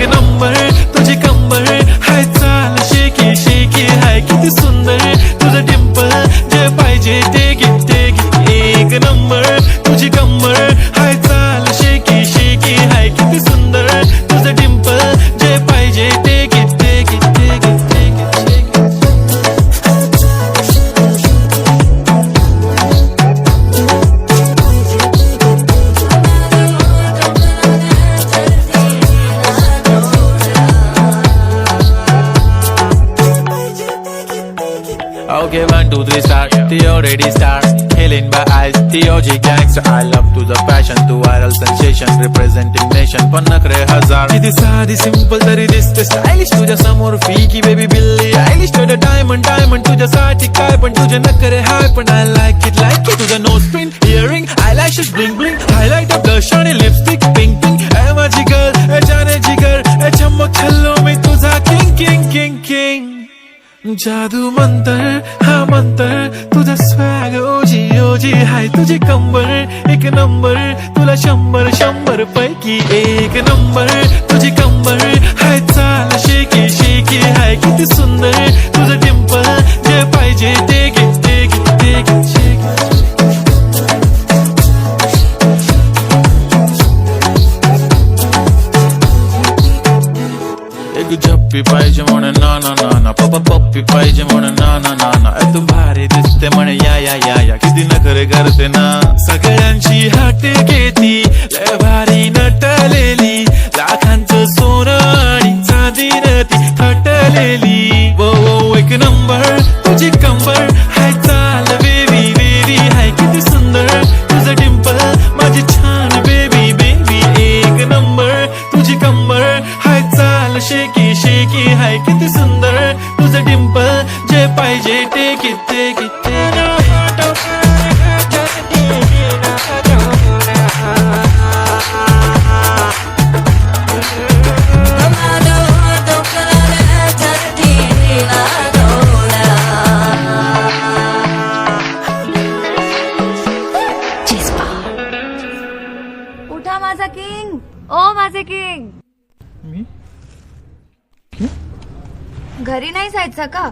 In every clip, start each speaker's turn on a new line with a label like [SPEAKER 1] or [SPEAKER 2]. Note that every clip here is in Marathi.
[SPEAKER 1] एक नंबर तुझी कंबर हाय चाल शेकी शेकी हाय किती सुंदर तुझं डिंपल जे पाहिजे ते घे एक नंबर तुझी कंबर हाय चाल शेकी शेकी हाय किती सुंदर तुझं डिंपल जे पाहिजे ते घे Okay, 1, 2, 3 start. The already start. Healing by eyes. The OG gangster. I love to the passion, to viral sensation, representing nation. पण नखरे हजार. किती साधी simple तरी दिसते stylish. तुझ्या समोर फीकी baby बिल्ली आयलिश. तुझं diamond तुझ्यासाठी काय पण तुझे नखरे हाय पण I like it. तुझं nose pin, earring, eyelashes bling bling, highlight of blush आणि lipstick pink pink. ए माझी girl, ए जाने जिगर, ए चमक छल्लो मी तुझा king. जादू मंतर हा मंतर तुझा स्वॅग ओजी हाय तुझी कंबर एक नंबर तुला 100 पैकी एक नंबर तुझी कंबर हाय चाल शेकी शेकी हाय किती सुंदर तुझं डिंपल जे पाहिजे ते घे झप्पी पाहिजे म्हणून ना पप्पी पाहिजे म्हणून ना तू भारी दिसते म्हणे या किती नखरे करते ना सगळ्यांची हाट घेती लय भारी नटलेली लाखांचं सोनं आणि चांदीनं ती थटलेली वो एक नंबर तुझी कंबर हाय चाल बेबी हाय किती सुंदर तुझं डिंपल माझी छान बेबी एक नंबर तुझी कंबर हाय चाल शेकी शेकी हाय किती सुंदर तुझं डिंपल जे पाहिजे ते किती
[SPEAKER 2] उठा माझा किंग ओ माझे किंग
[SPEAKER 1] मी
[SPEAKER 2] घरी नाही जायचं का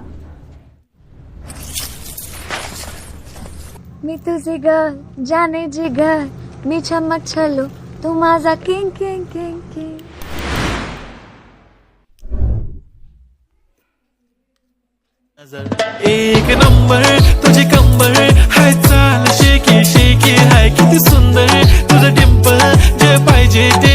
[SPEAKER 2] मी तुझी गर्ल जाने जिगर मी चमक छलो तू माझा किंग
[SPEAKER 1] एक नंबर तुझी कंबर हाय चाल शेकी शेकी हाय किती सुंदर तुझं डिंपल जे पाहिजे ते